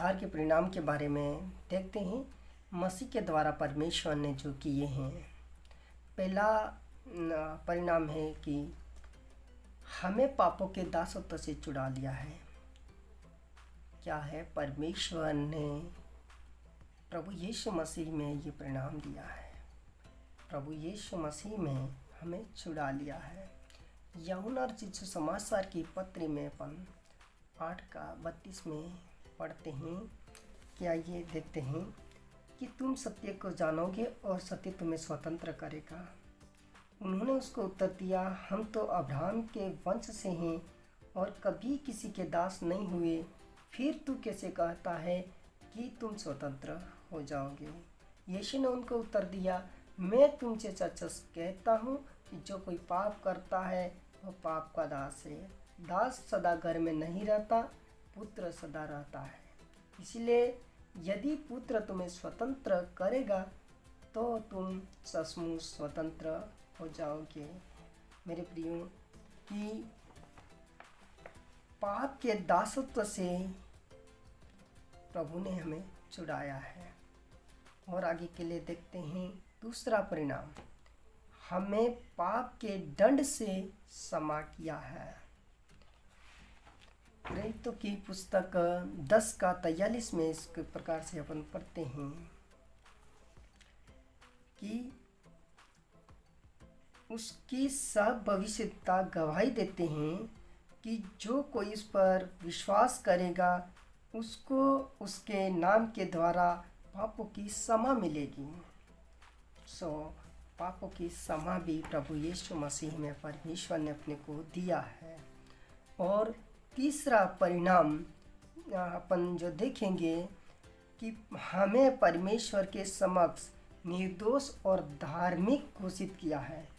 उद्धार के परिणाम के बारे में देखते हैं। मसीह के द्वारा परमेश्वर ने जो किए हैं, पहला परिणाम है कि हमें पापों के दासत्व से छुड़ा लिया है। क्या है? परमेश्वर ने प्रभु यीशु मसीह में ये परिणाम दिया है। प्रभु यीशु मसीह में हमें छुड़ा लिया है। यूहन्ना रचित सुसमाचार की पत्री में अपन 8:32 में पढ़ते हैं। क्या ये देखते हैं कि तुम सत्य को जानोगे और सत्य तुम्हें स्वतंत्र करेगा। उन्होंने उसको उत्तर दिया, हम तो अब्राहम के वंश से हैं और कभी किसी के दास नहीं हुए, फिर तू कैसे कहता है कि तुम स्वतंत्र हो जाओगे। यीशु ने उनको उत्तर दिया, मैं तुमसे सच कहता हूँ कि जो कोई पाप करता है वह पाप का दास है। दास सदा घर में नहीं रहता, पुत्र सदा रहता है। इसलिए यदि पुत्र तुम्हें स्वतंत्र करेगा तो तुम सचमुच स्वतंत्र हो जाओगे। मेरे प्रियो, कि पाप के दासत्व से प्रभु ने हमें छुड़ाया है। और आगे के लिए देखते हैं दूसरा परिणाम, हमें पाप के दंड से क्षमा किया है। प्रेरितों की पुस्तक 10:43 में इस प्रकार से अपन पढ़ते हैं कि उसकी सब भविष्यता गवाही देते हैं कि जो कोई इस पर विश्वास करेगा उसको उसके नाम के द्वारा पापों की क्षमा मिलेगी। पापों की क्षमा भी प्रभु यीशु मसीह में परमेश्वर ने अपने को दिया है। और तीसरा परिणाम अपन जो देखेंगे कि हमें परमेश्वर के समक्ष निर्दोष और धार्मिक घोषित किया है,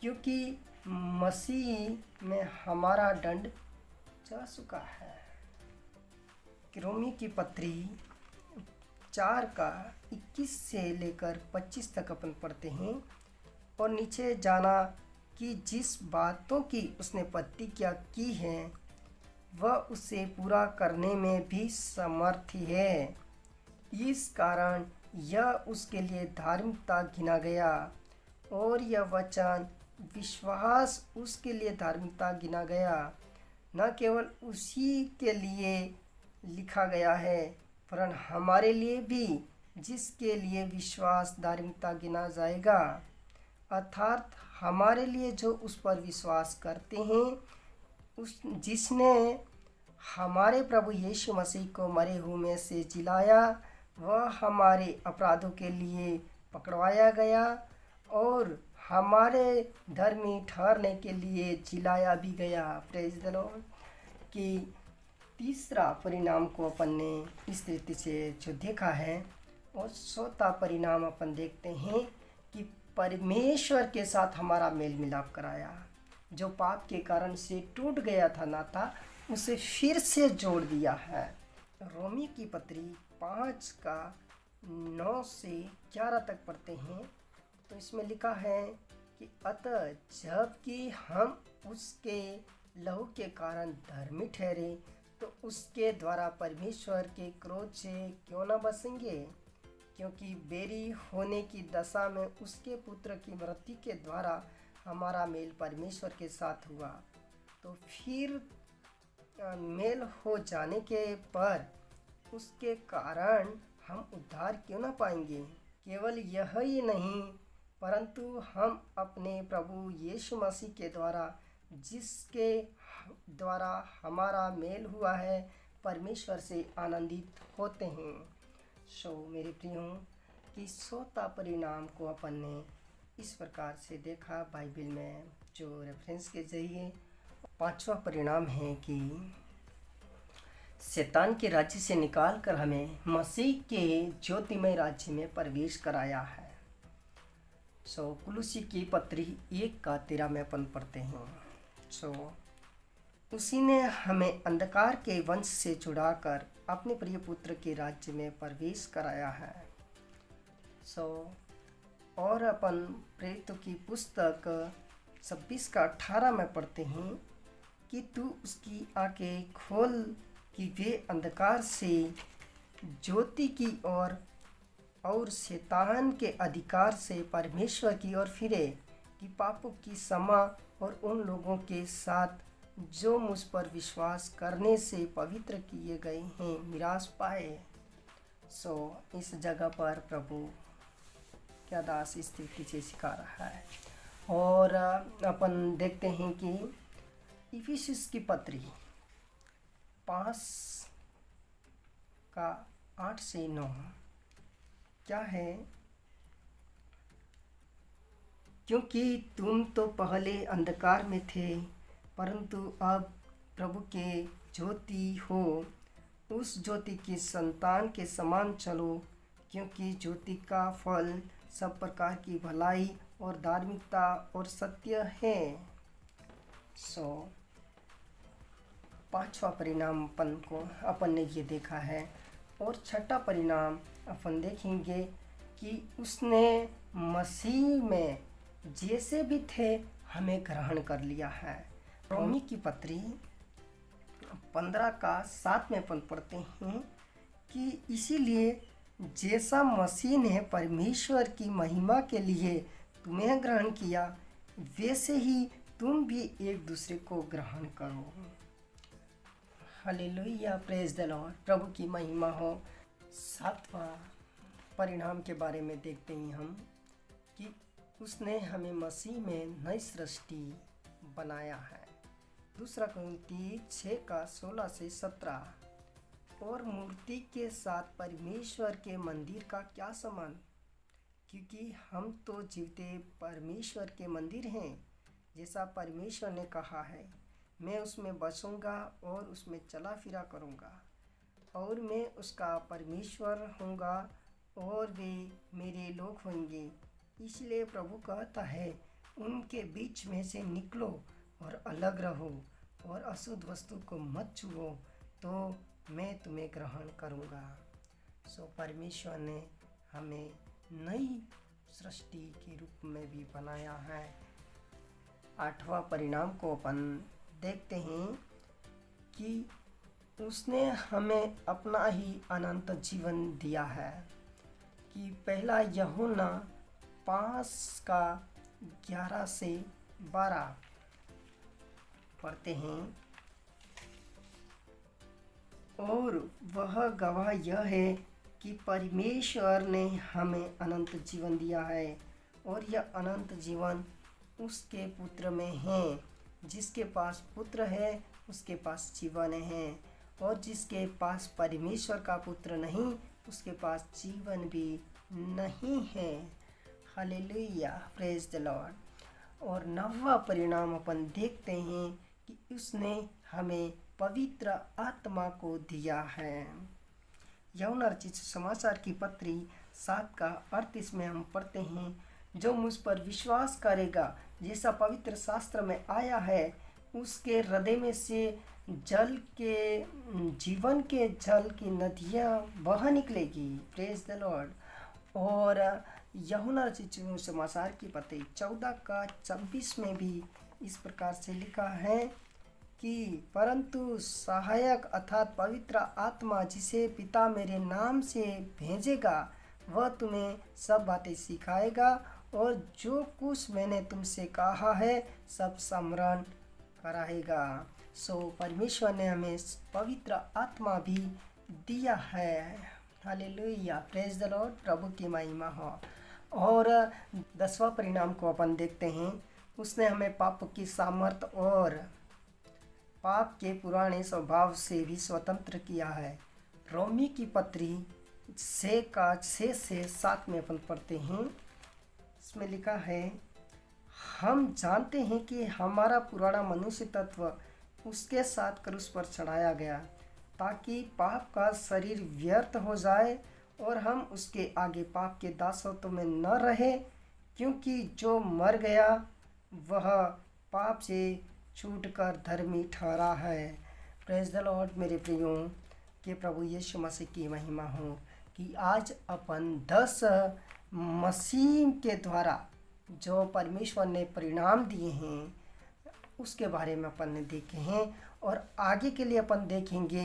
क्योंकि मसीह में हमारा दंड जा चुका है। रोमी की पत्री 4:21 से लेकर 25 तक अपन पढ़ते हैं। और नीचे जाना कि जिस बातों की उसने प्रतिज्ञा की है वह उसे पूरा करने में भी समर्थ है। इस कारण यह उसके लिए धार्मिकता गिना गया और यह वचन विश्वास उसके लिए धार्मिकता गिना गया। न केवल उसी के लिए लिखा गया है वरन हमारे लिए भी, जिसके लिए विश्वास धार्मिकता गिना जाएगा। अर्थात हमारे लिए जो उस पर विश्वास करते हैं, जिसने हमारे प्रभु यीशु मसीह को मरे हुए में से जिलाया, वह हमारे अपराधों के लिए पकड़वाया गया और हमारे धर्मी ठहरने के लिए जिलाया भी गया। Praise the Lord. कि तीसरा परिणाम को अपन ने इस रीति से जो देखा है। और चौथा परिणाम अपन देखते हैं कि परमेश्वर के साथ हमारा मेल मिलाप कराया। जो पाप के कारण से टूट गया था नाता, उसे फिर से जोड़ दिया है। रोमी की पत्री 5:9 से 11 तक पढ़ते हैं। तो इसमें लिखा है कि अतः जबकि हम उसके लहू के कारण धर्मी ठहरे तो उसके द्वारा परमेश्वर के क्रोध से क्यों न बचेंगे, क्योंकि बेरी होने की दशा में उसके पुत्र की मृत्यु के द्वारा हमारा मेल परमेश्वर के साथ हुआ। तो फिर मेल हो जाने के पर उसके कारण हम उद्धार क्यों न पाएंगे। केवल यह ही नहीं, परंतु हम अपने प्रभु यीशु मसीह के द्वारा, जिसके द्वारा हमारा मेल हुआ है, परमेश्वर से आनंदित होते हैं। मेरे प्रियो, कि चौथा परिणाम को अपन ने इस प्रकार से देखा बाइबल में जो रेफरेंस के जरिए। पांचवा परिणाम है कि शैतान के राज्य से निकालकर हमें मसीह के ज्योतिमय राज्य में प्रवेश कराया है। कुलुसी की पत्री 1:13 में अपन पढ़ते हैं। उसी ने हमें अंधकार के वंश से छुड़ाकर अपने प्रिय पुत्र के राज्य में प्रवेश कराया है। और अपन प्रेरितों की पुस्तक 26:18 में पढ़ते हैं कि तू उसकी आंखें खोल कि वे अंधकार से ज्योति की ओर और शैतान के अधिकार से परमेश्वर की ओर फिरे कि पापों की क्षमा और उन लोगों के साथ जो मुझ पर विश्वास करने से पवित्र किए गए हैं मिरास पाए। इस जगह पर प्रभु क्या दास इस तरीके से सिखा रहा है। और अपन देखते हैं कि इफिसुस की पत्री 5 का 8 से 9 क्या है, क्योंकि तुम तो पहले अंधकार में थे परंतु अब प्रभु के ज्योति हो, उस ज्योति की संतान के समान चलो, क्योंकि ज्योति का फल सब प्रकार की भलाई और धार्मिकता और सत्य है। 5वां परिणाम अपन ने ये देखा है। और छठा परिणाम अपन देखेंगे कि उसने मसीह में जैसे भी थे हमें ग्रहण कर लिया है। रोमी की पत्री 15 का 7 में अपन पढ़ते हैं कि इसीलिए जैसा मसीह ने परमेश्वर की महिमा के लिए तुम्हें ग्रहण किया वैसे ही तुम भी एक दूसरे को ग्रहण करो। हालेलुया, प्रेज द लॉर्ड, प्रभु की महिमा हो। 7वां परिणाम के बारे में देखते हैं हम कि उसने हमें मसीह में नई सृष्टि बनाया है। 2 कुरिन्थी 6 का 16 से 17। और मूर्ति के साथ परमेश्वर के मंदिर का क्या संबंध, क्योंकि हम तो जीवते परमेश्वर के मंदिर हैं। जैसा परमेश्वर ने कहा है, मैं उसमें बसूंगा और उसमें चला फिरा करूंगा और मैं उसका परमेश्वर होऊंगा और वे मेरे लोग होंगे। इसलिए प्रभु कहता है, उनके बीच में से निकलो और अलग रहो और अशुद्ध वस्तु को मत छुओ, तो मैं तुम्हें ग्रहण करूँगा। परमेश्वर ने हमें नई सृष्टि के रूप में भी बनाया है। 8वां परिणाम को अपन देखते हैं कि उसने हमें अपना ही अनंत जीवन दिया है। कि पहला यूहन्ना 5 का 11 से 12 पढ़ते हैं। और वह गवाह यह है कि परमेश्वर ने हमें अनंत जीवन दिया है और यह अनंत जीवन उसके पुत्र में है। जिसके पास पुत्र है उसके पास जीवन है, और जिसके पास परमेश्वर का पुत्र नहीं उसके पास जीवन भी नहीं है। Hallelujah, praise the Lord. और 9वां परिणाम अपन देखते हैं कि उसने हमें पवित्र आत्मा को दिया है। यूहन्ना रचित समाचार की पत्री 7 का 38 में हम पढ़ते हैं, जो मुझ पर विश्वास करेगा जैसा पवित्र शास्त्र में आया है, उसके हृदय में से जल के जीवन के जल की नदियाँ बह निकलेगी। Praise the Lord. और यूहन्ना रचित समाचार की पत्री 14 का 26 में भी इस प्रकार से लिखा है कि परंतु सहायक अर्थात पवित्र आत्मा जिसे पिता मेरे नाम से भेजेगा, वह तुम्हें सब बातें सिखाएगा और जो कुछ मैंने तुमसे कहा है सब स्मरण कराएगा। परमेश्वर ने हमें पवित्र आत्मा भी दिया है। हालेलुया, प्रेज द लॉर्ड, प्रभु की महिमा हो। और 10वां परिणाम को अपन देखते हैं। उसने हमें पाप की सामर्थ और पाप के पुराने स्वभाव से भी स्वतंत्र किया है। रोमी की पत्री 6 का 6 से 7 में अपन पढ़ते हैं। इसमें लिखा है, हम जानते हैं कि हमारा पुराना मनुष्य तत्व उसके साथ क्रूस पर चढ़ाया गया ताकि पाप का शरीर व्यर्थ हो जाए और हम उसके आगे पाप के दासत्व में न रहे, क्योंकि जो मर गया वह पाप से छूटकर धर्मी ठहरा है। Praise the Lord. मेरे प्रियो, कि प्रभु यीशु मसीह की महिमा हो कि आज अपन 10 मसीह के द्वारा जो परमेश्वर ने परिणाम दिए हैं उसके बारे में अपन ने देखे हैं। और आगे के लिए अपन देखेंगे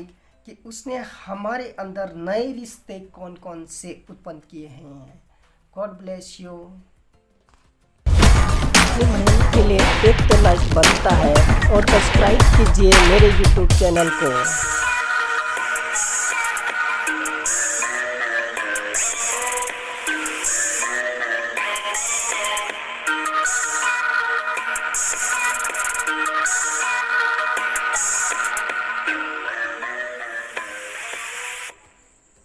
कि उसने हमारे अंदर नए रिश्ते कौन कौन से उत्पन्न किए हैं। God bless you. मुहिम के लिए एक तो लाइक बनता है और सब्सक्राइब कीजिए मेरे YouTube चैनल को।